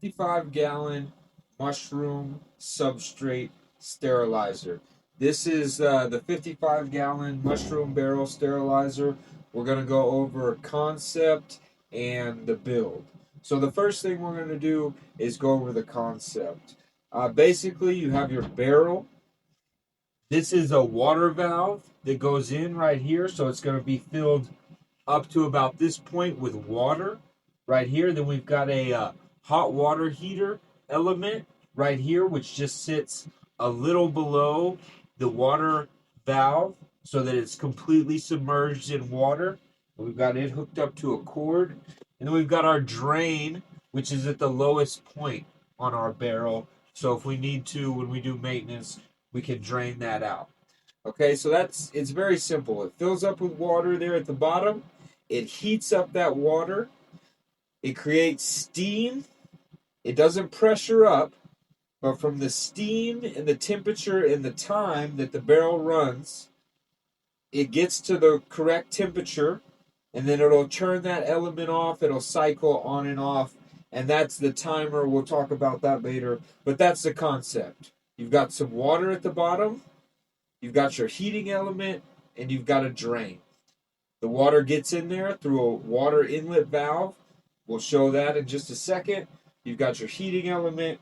55-gallon mushroom substrate sterilizer. This is the 55-gallon mushroom barrel sterilizer. We're going to go over concept and the build. So the first thing we're going to do is go over the concept. Basically, you have your barrel. This is a water valve that goes in right here, so it's going to be filled up to about this point with water right here. Then we've got a hot water heater element right here, which just sits a little below the water valve so that it's completely submerged in water. We've got it hooked up to a cord. And then we've got our drain, which is at the lowest point on our barrel. So if we need to, when we do maintenance, we can drain that out. Okay, so it's very simple. It fills up with water there at the bottom. It heats up that water. It creates steam. It doesn't pressure up, but from the steam and the temperature and the time that the barrel runs, it gets to the correct temperature, and then it'll turn that element off. It'll cycle on and off, and that's the timer. We'll talk about that later, but that's the concept. You've got some water at the bottom, you've got your heating element, and you've got a drain. The water gets in there through a water inlet valve. We'll show that in just a second. You've got your heating element,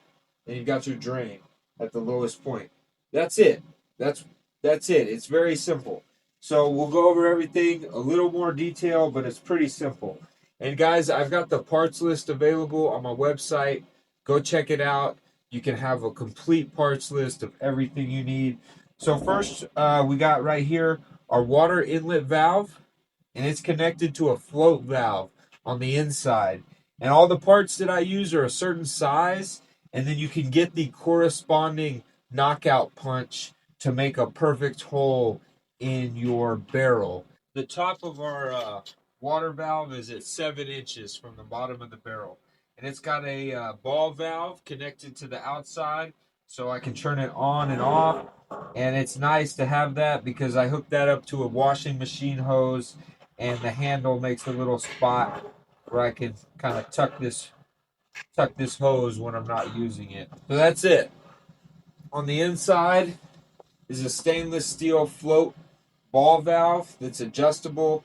and you've got your drain at the lowest point. That's it. That's it. It's very simple. So we'll go over everything a little more detail, but it's pretty simple. And guys, I've got the parts list available on my website. Go check it out. You can have a complete parts list of everything you need. So first, we got right here our water inlet valve, and it's connected to a float valve on the inside. And all the parts that I use are a certain size, and then you can get the corresponding knockout punch to make a perfect hole in your barrel. The top of our water valve is at 7 inches from the bottom of the barrel. And it's got a ball valve connected to the outside so I can turn it on and off. And it's nice to have that because I hooked that up to a washing machine hose, and the handle makes a little spot where I can kind of tuck this hose when I'm not using it. So that's it. On the inside is a stainless steel float ball valve that's adjustable.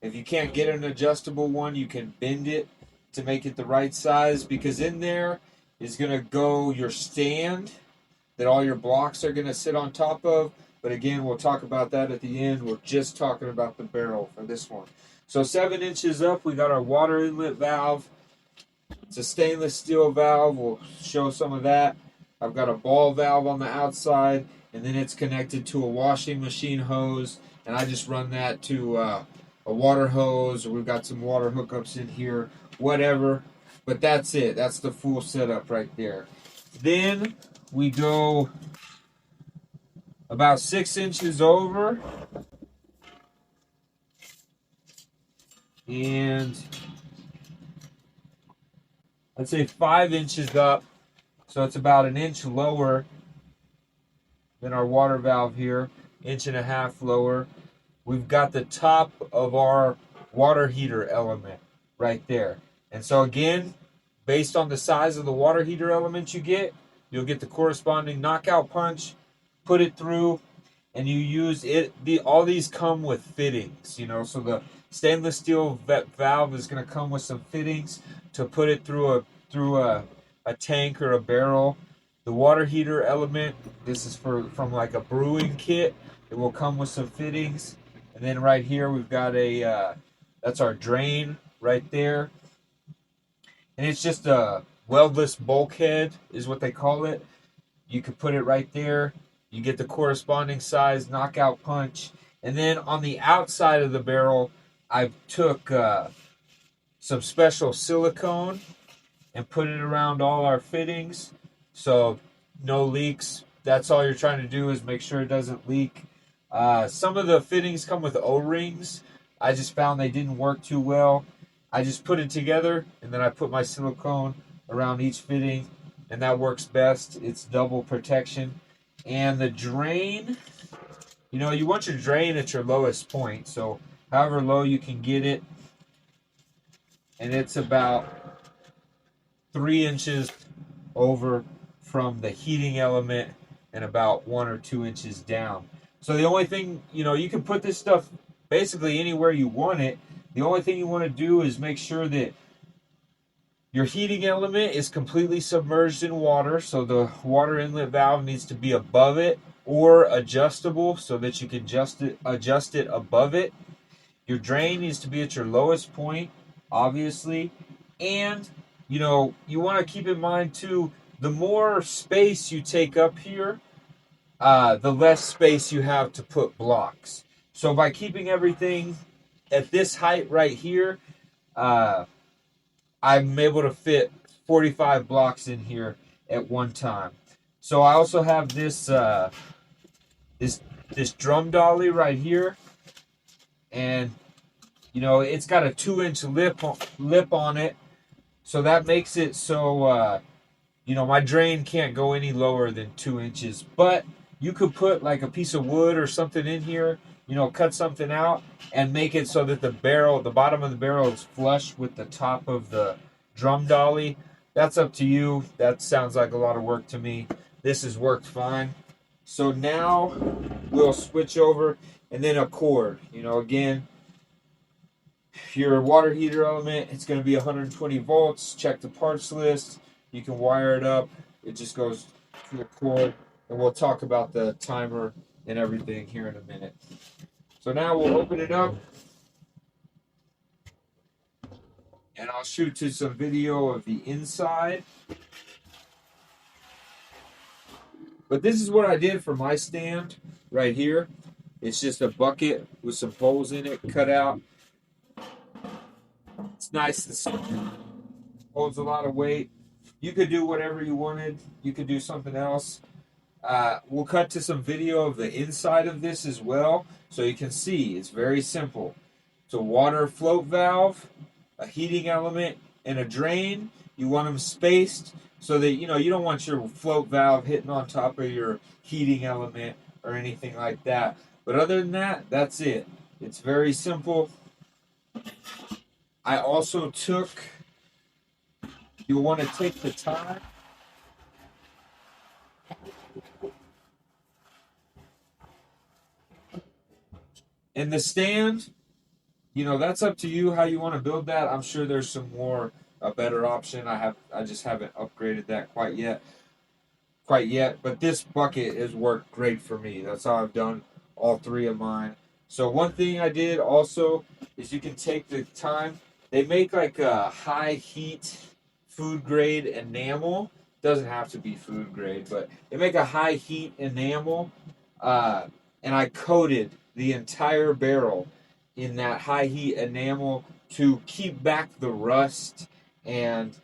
If you can't get an adjustable one, you can bend it to make it the right size, because in there is going to go your stand that all your blocks are going to sit on top of. But again, we'll talk about that at the end. We're just talking about the barrel for this one. So 7 inches up, we got our water inlet valve. It's a stainless steel valve. We'll show some of that. I've got a ball valve on the outside, and then it's connected to a washing machine hose, and I just run that to a water hose, or we've got some water hookups in here, whatever. But that's it. That's the full setup right there. Then we go about 6 inches over, and let's say 5 inches up, so it's about an inch lower than our water valve here, inch and a half lower. We've got the top of our water heater element right there. And so again, based on the size of the water heater element you get, you'll get the corresponding knockout punch, put it through, and you use it. All these come with fittings, so the stainless steel valve is going to come with some fittings to put it through a tank or a barrel. The water heater element, this is from like a brewing kit. It will come with some fittings. And then right here we've got that's our drain right there. And it's just a weldless bulkhead is what they call it. You could put it right there. You get the corresponding size knockout punch. And then on the outside of the barrel, I took some special silicone and put it around all our fittings. So no leaks. That's all you're trying to do, is make sure it doesn't leak. Some of the fittings come with O-rings. I just found they didn't work too well. I just put it together, and then I put my silicone around each fitting, and that works best. It's double protection. And the drain, you want your drain at your lowest point, so however low you can get it. And it's about 3 inches over from the heating element and about 1 or 2 inches down. So the only thing, you can put this stuff basically anywhere you want it. The only thing you want to do is make sure that your heating element is completely submerged in water, so the water inlet valve needs to be above it or adjustable so that you can adjust it above it. Your drain needs to be at your lowest point, obviously. And, you want to keep in mind too, the more space you take up here, the less space you have to put blocks. So by keeping everything at this height right here, I'm able to fit 45 blocks in here at one time. So I also have this drum dolly right here, and it's got a 2-inch lip on it, so that makes it so my drain can't go any lower than 2 inches. But you could put like a piece of wood or something in here, cut something out and make it so that the bottom of the barrel is flush with the top of the drum dolly. That's up to you. That sounds like a lot of work to me. This has worked fine. So now we'll switch over, and then a cord. Again, your water heater element, it's going to be 120 volts. Check the parts list. You can wire it up. It just goes to the cord, and we'll talk about the timer and everything here in a minute. So now we'll open it up, and I'll shoot to some video of the inside. But this is what I did for my stand right here. It's just a bucket with some holes in it cut out. It's nice and simple. Holds a lot of weight. You could do whatever you wanted. You could do something else. We'll cut to some video of the inside of this as well, so you can see it's very simple. It's a water float valve, a heating element, and a drain. You want them spaced so that you don't want your float valve hitting on top of your heating element or anything like that. But other than that, that's it. It's very simple. I also you'll want to take the time and the stand, that's up to you how you want to build that. I'm sure there's some a better option. I just haven't upgraded that quite yet. But this bucket has worked great for me. That's how I've done all 3 of mine. So one thing I did also is you can take the time. They make like a high heat food grade enamel. Doesn't have to be food grade, but they make a high heat enamel. And I coated the entire barrel in that high heat enamel to keep back the rust and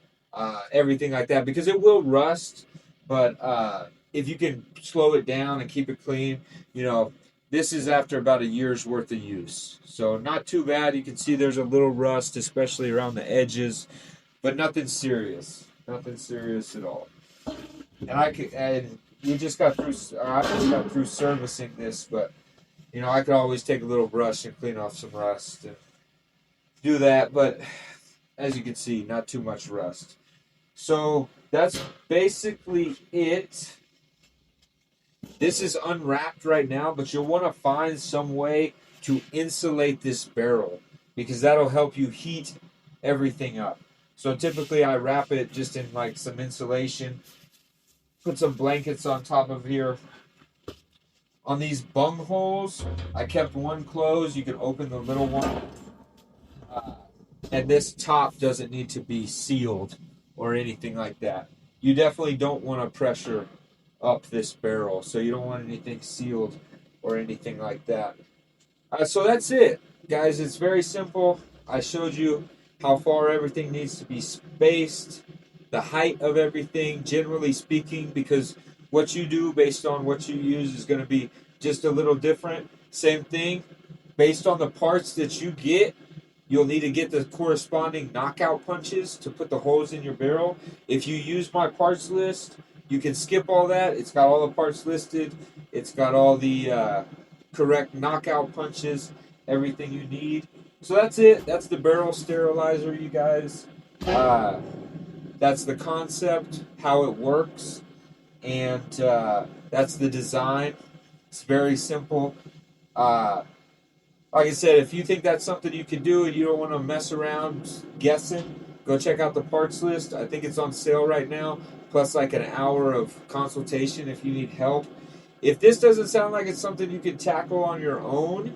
everything like that, because it will rust, but if you can slow it down and keep it clean, this is after about a year's worth of use, so not too bad. You can see there's a little rust, especially around the edges, but nothing serious at all. And I just got through servicing this, but I could always take a little brush and clean off some rust and do that, but as you can see, not too much rust. So that's basically it. This is unwrapped right now, but you'll want to find some way to insulate this barrel, because that'll help you heat everything up. So typically I wrap it just in like some insulation, put some blankets on top of here. On these bung holes, I kept one closed. You can open the little one. And this top doesn't need to be sealed or anything like that. You definitely don't want to pressure up this barrel, so you don't want anything sealed or anything like that. So that's it, guys. It's very simple. I showed you how far everything needs to be spaced, the height of everything, generally speaking, because what you do based on what you use is going to be just a little different. Same thing, based on the parts that you get, you'll need to get the corresponding knockout punches to put the holes in your barrel. If you use my parts list, you can skip all that. It's got all the parts listed. It's got all the correct knockout punches, everything you need. So that's it. That's the barrel sterilizer, you guys. that's the concept, how it works, and that's the design. It's very simple. Uh, like I said, if you think that's something you can do and you don't want to mess around guessing, go check out the parts list. I think it's on sale right now, plus like an hour of consultation if you need help. If this doesn't sound like it's something you can tackle on your own,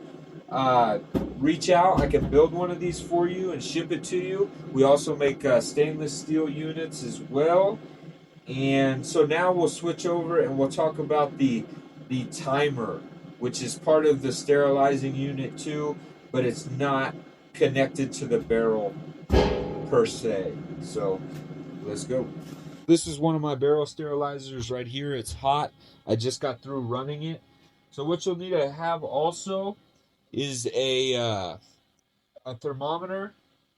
uh, reach out. I can build one of these for you and ship it to you. We also make stainless steel units as well. And so now we'll switch over and we'll talk about the timer, which is part of the sterilizing unit too, but it's not connected to the barrel per se. So let's go. This is one of my barrel sterilizers right here. It's hot. I just got through running it. So what you'll need to have also is a thermometer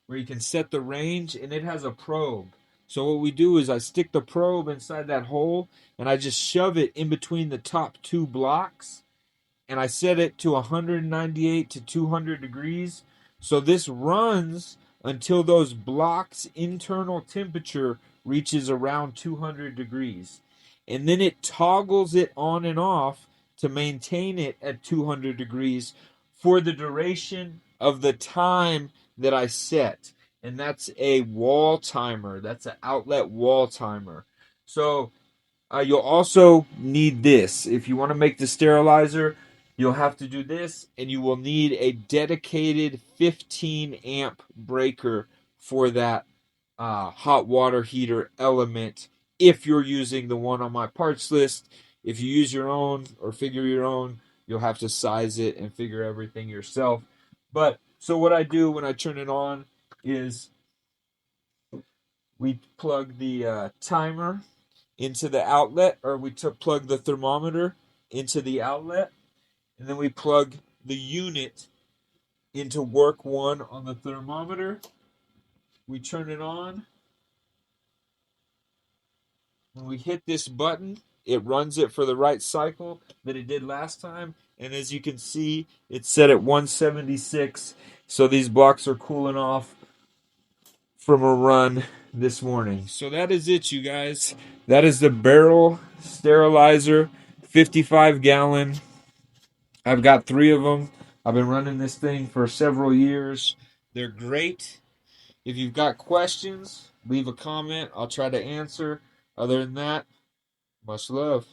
where you can set the range, and it has a probe. So what we do is I stick the probe inside that hole and I just shove it in between the top two blocks, and I set it to 198 to 200 degrees. So this runs until those blocks' internal temperature reaches around 200 degrees. And then it toggles it on and off to maintain it at 200 degrees for the duration of the time that I set. And that's a wall timer. That's an outlet wall timer. So you'll also need this. If you want to make the sterilizer, you'll have to do this, and you will need a dedicated 15 amp breaker for that hot water heater element if you're using the one on my parts list. If you use your own or figure your own, you'll have to size it and figure everything yourself. But so what I do when I turn it on is we plug the timer into the outlet, or we plug the thermometer into the outlet, and then we plug the unit into work one on the thermometer. We turn it on. When we hit this button, it runs it for the right cycle that it did last time. And as you can see, it's set at 176. So these blocks are cooling off from a run this morning. So that is it, you guys. That is the barrel sterilizer, 55-gallon. I've got 3 of them. I've been running this thing for several years. They're great. If you've got questions, leave a comment. I'll try to answer. Other than that, much love.